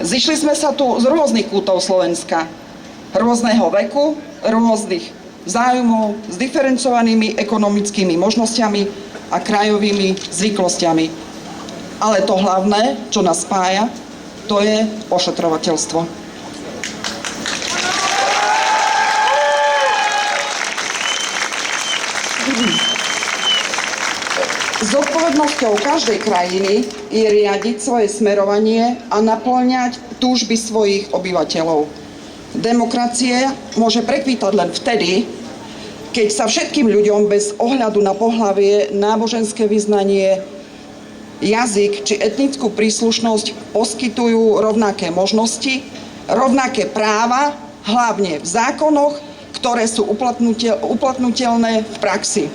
Zišli sme sa tu z rôznych kútov Slovenska, rôzneho veku, rôznych záujmov, s diferencovanými ekonomickými možnosťami a krajovými zvyklostiami. Ale to hlavné, čo nás spája, to je ošetrovateľstvo. Zodpovednosťou každej krajiny je riadiť svoje smerovanie a naplňať túžby svojich obyvateľov. Demokracia môže prekvítať len vtedy, keď sa všetkým ľuďom bez ohľadu na pohlavie, náboženské vyznanie, jazyk či etnickú príslušnosť poskytujú rovnaké možnosti, rovnaké práva, hlavne v zákonoch, ktoré sú uplatnutelné v praxi.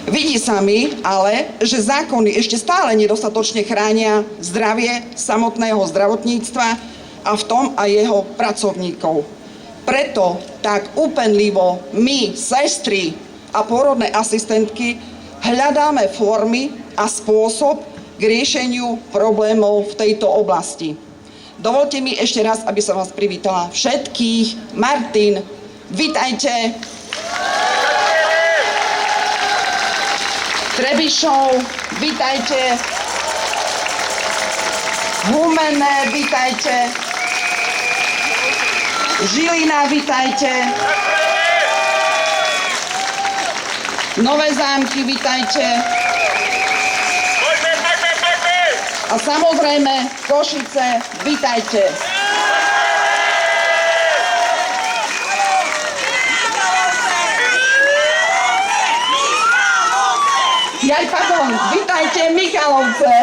Vidí sa mi ale, že zákony ešte stále nedostatočne chránia zdravie samotného zdravotníctva a v tom aj jeho pracovníkov. Preto tak úpenlivo my, sestry a pôrodné asistentky, hľadáme formy a spôsob k riešeniu problémov v tejto oblasti. Dovolte mi ešte raz, aby som vás privítala všetkých. Martin, vitajte. Trebišov, vitajte. Humenné, vitajte. Žilina, vitajte. Nové Zámky, vitajte. A samozrejme Košice, vitajte. Pardon, vitajte Michalovce.